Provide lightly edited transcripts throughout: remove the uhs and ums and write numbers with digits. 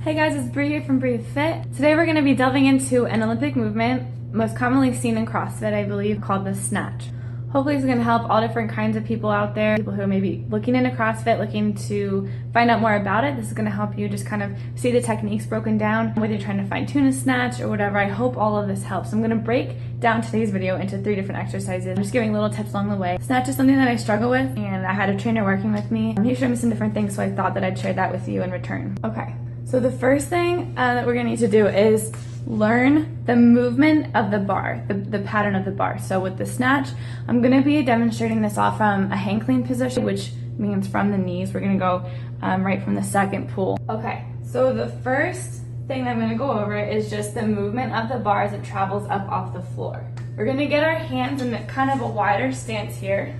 Hey guys, it's Bri here from BRI FIT. Today we're going to be delving into an Olympic movement most commonly seen in CrossFit, I believe, called the Snatch. Hopefully it's going to help all different kinds of people out there, people who are maybe looking into CrossFit, looking to find out more about it. This is going to help you just kind of see the techniques broken down, whether you're trying to fine tune a snatch or whatever. I hope all of this helps. I'm going to break down today's video into 3 different exercises. I'm just giving little tips along the way. Snatch is something that I struggle with, and I had a trainer working with me. He showed me some different things, so I thought that I'd share that with you in return. Okay, so the first thing that we're going to need to do is learn the movement of the bar, the pattern of the bar. So with the snatch, I'm going to be demonstrating this off from a hang clean position, which means from the knees. We're going to go right from the second pull. Okay, so the first thing that I'm going to go over is just the movement of the bar as it travels up off the floor. We're going to get our hands in kind of a wider stance here.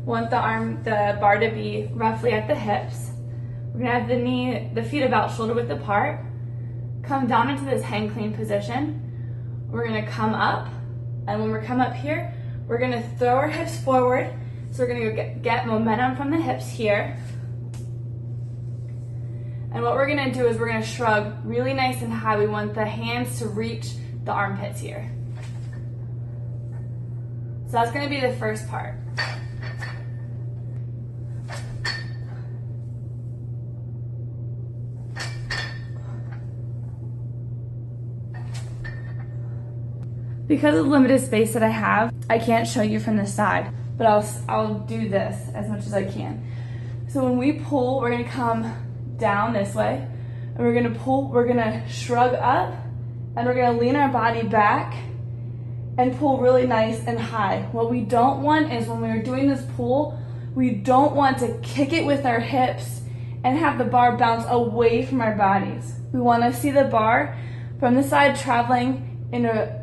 Want the bar to be roughly at the hips. We're going to have the feet about shoulder width apart. Come down into this hang clean position. We're going to come up, and when we come up here, we're going to throw our hips forward. So we're going to get momentum from the hips here. And what we're going to do is we're going to shrug really nice and high. We want the hands to reach the armpits here. So that's going to be the first part. Because of the limited space that I have, I can't show you from the side, but I'll do this as much as I can. So when we pull, we're gonna come down this way, and we're gonna pull, we're gonna shrug up, and we're gonna lean our body back and pull really nice and high. What we don't want is when we're doing this pull, we don't want to kick it with our hips and have the bar bounce away from our bodies. We wanna see the bar from the side traveling in a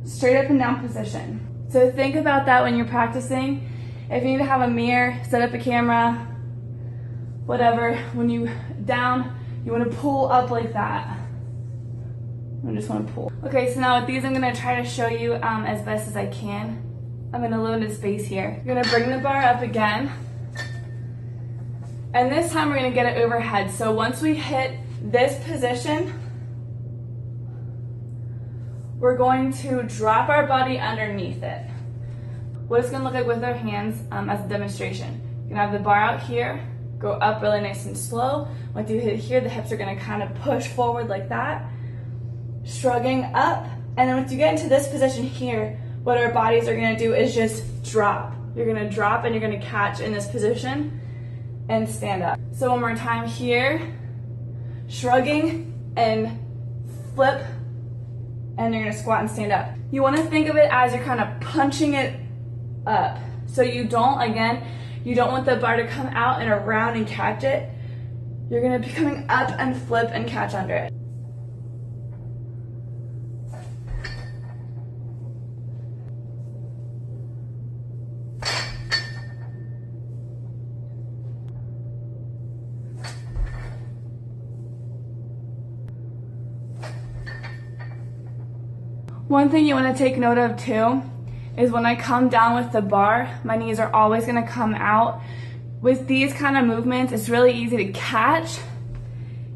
straight up and down position. So think about that when you're practicing. If you need to have a mirror, set up a camera, whatever, when you down, you want to pull up like that. I just want to pull. Okay, so now with these I'm going to try to show you as best as I can. I'm in a limited space here. You're going to bring the bar up again. And this time we're going to get it overhead. So once we hit this position, we're going to drop our body underneath it. What it's gonna look like with our hands as a demonstration. You're gonna have the bar out here, go up really nice and slow. Once you hit here, the hips are gonna kind of push forward like that, shrugging up. And then once you get into this position here, what our bodies are gonna do is just drop. You're gonna drop and you're gonna catch in this position and stand up. So one more time here, shrugging and flip, and you're gonna squat and stand up. You wanna think of it as you're kind of punching it up. So you don't want the bar to come out and around and catch it. You're gonna be coming up and flip and catch under it. One thing you want to take note of too is when I come down with the bar, my knees are always going to come out. With these kind of movements, it's really easy to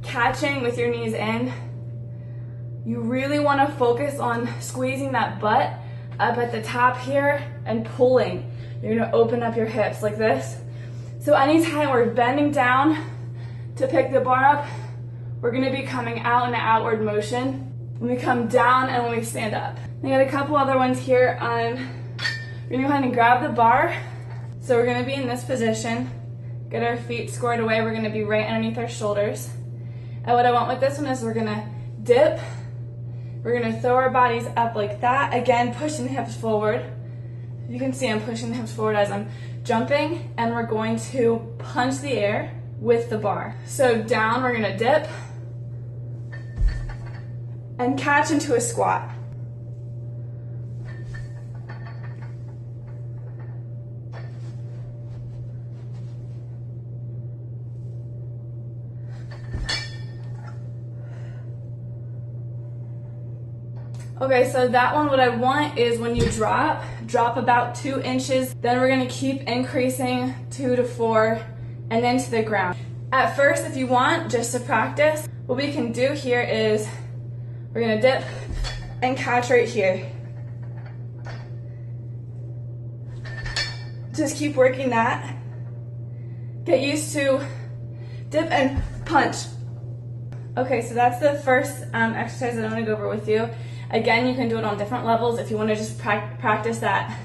catching with your knees in. You really want to focus on squeezing that butt up at the top here and pulling. You're going to open up your hips like this. So anytime we're bending down to pick the bar up, we're going to be coming out in an outward motion when we come down and when we stand up. We got a couple other ones here. We're gonna go ahead and grab the bar. So we're gonna be in this position, get our feet squared away. We're gonna be right underneath our shoulders. And what I want with this one is we're gonna dip. We're gonna throw our bodies up like that. Again, pushing the hips forward. You can see I'm pushing the hips forward as I'm jumping, and we're going to punch the air with the bar. So down, we're gonna dip and catch into a squat. Okay, so that one, what I want is when you drop about 2 inches, then we're gonna keep increasing 2 to 4, and then to the ground. At first, if you want, just to practice, what we can do here is we're gonna dip and catch right here. Just keep working that. Get used to dip and punch. Okay, so that's the first exercise that I'm gonna go over with you. Again, you can do it on different levels if you wanna just practice that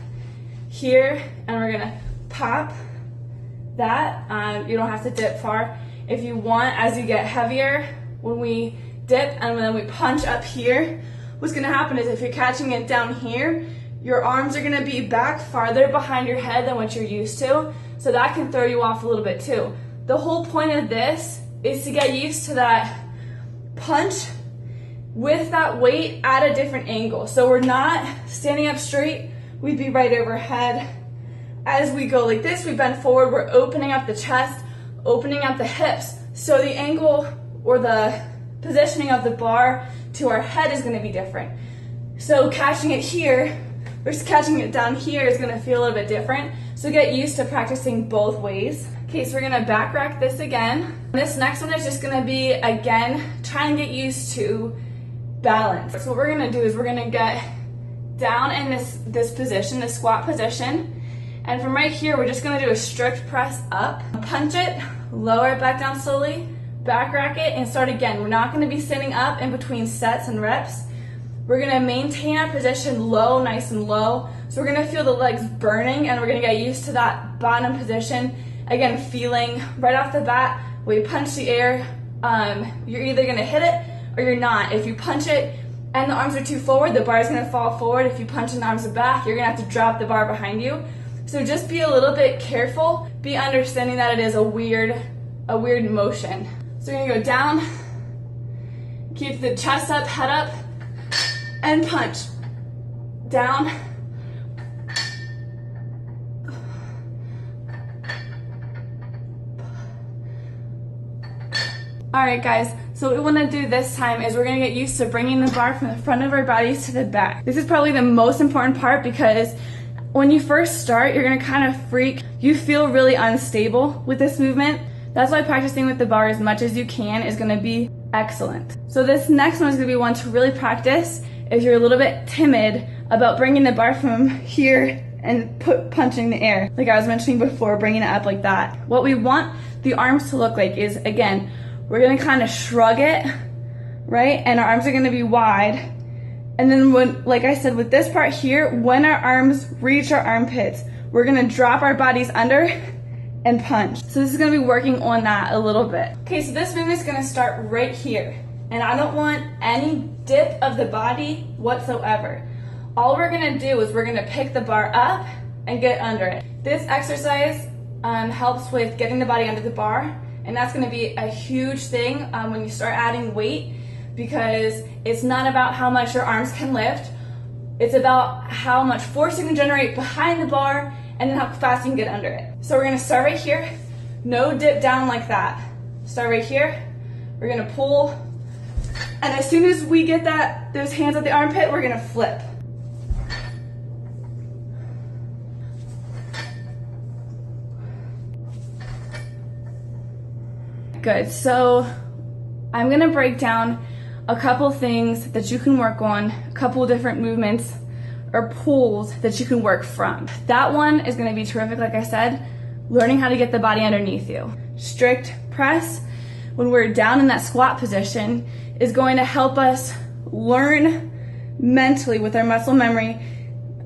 here, and we're gonna pop that. You don't have to dip far. If you want, as you get heavier, when we dip and then we punch up here, what's gonna happen is if you're catching it down here, your arms are gonna be back farther behind your head than what you're used to, so that can throw you off a little bit too. The whole point of this is to get used to that punch with that weight at a different angle. So we're not standing up straight, we'd be right overhead. As we go like this, we bend forward, we're opening up the chest, opening up the hips. So the angle or the positioning of the bar to our head is gonna be different. So catching it here versus catching it down here is gonna feel a little bit different. So get used to practicing both ways. Okay, so we're gonna back rack this again. This next one is just gonna be, again, trying to get used to balance. So what we're gonna do is we're gonna get down in this position, this squat position. And from right here, we're just gonna do a strict press up, punch it, lower it back down slowly, back rack it, and start again. We're not gonna be sitting up in between sets and reps. We're gonna maintain our position low, nice and low. So we're gonna feel the legs burning, and we're gonna get used to that bottom position. Again, feeling right off the bat, when you punch the air, you're either gonna hit it or you're not. If you punch it and the arms are too forward, the bar is gonna fall forward. If you punch and the arms are back, you're gonna have to drop the bar behind you. So just be a little bit careful, be understanding that it is a weird motion. So we're gonna go down, keep the chest up, head up, and punch. Down. All right, guys, so what we wanna do this time is we're gonna get used to bringing the bar from the front of our bodies to the back. This is probably the most important part because when you first start, you're gonna kind of freak. You feel really unstable with this movement. That's why practicing with the bar as much as you can is gonna be excellent. So this next one is gonna be one to really practice if you're a little bit timid about bringing the bar from here and punching the air. Like I was mentioning before, bringing it up like that. What we want the arms to look like is, again, we're gonna kind of shrug it, right? And our arms are gonna be wide. And then when, like I said, with this part here, when our arms reach our armpits, we're gonna drop our bodies under and punch. So this is gonna be working on that a little bit. Okay, so this movement is gonna start right here. And I don't want any dip of the body whatsoever. All we're gonna do is we're gonna pick the bar up and get under it. This exercise helps with getting the body under the bar, and that's gonna be a huge thing when you start adding weight, because it's not about how much your arms can lift, it's about how much force you can generate behind the bar and then how fast you can get under it. So we're gonna start right here, no dip down like that. Start right here, we're gonna pull, and as soon as we get those hands at the armpit, we're gonna flip. Good, so I'm gonna break down a couple things that you can work on, a couple different movements or pulls that you can work from. That one is gonna be terrific, like I said, learning how to get the body underneath you. Strict press, when we're down in that squat position, is going to help us learn mentally with our muscle memory,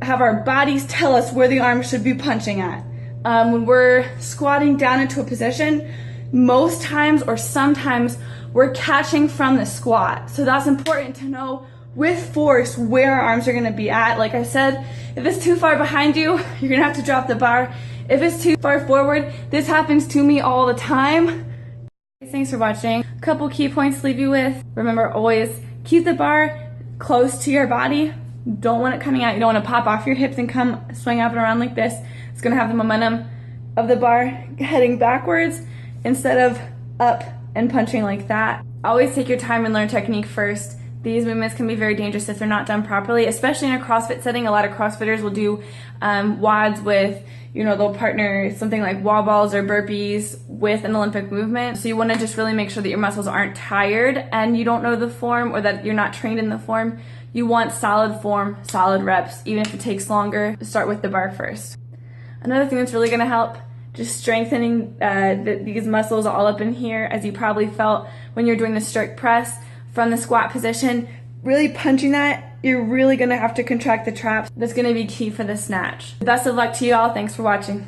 have our bodies tell us where the arms should be punching at. When we're squatting down into a position, most times or sometimes we're catching from the squat. So that's important to know with force where our arms are gonna be at. Like I said, if it's too far behind you, you're gonna have to drop the bar. If it's too far forward, this happens to me all the time. Thanks for watching. A couple key points to leave you with. Remember, always keep the bar close to your body. Don't want it coming out. You don't want to pop off your hips and come swing up and around like this. It's gonna have the momentum of the bar heading backwards instead of up and punching like that. Always take your time and learn technique first, These movements can be very dangerous if they're not done properly, especially in a CrossFit setting. A lot of CrossFitters will do WODs with, they'll partner something like wall balls or burpees with an Olympic movement. So you want to just really make sure that your muscles aren't tired and you don't know the form, or that you're not trained in the form. You want solid form, solid reps, even if it takes longer. Start with the bar first. Another thing that's really going to help, just strengthening these muscles all up in here, as you probably felt when you're doing the strict press from the squat position. Really punching that, you're really going to have to contract the traps. That's going to be key for the snatch. Best of luck to you all. Thanks for watching.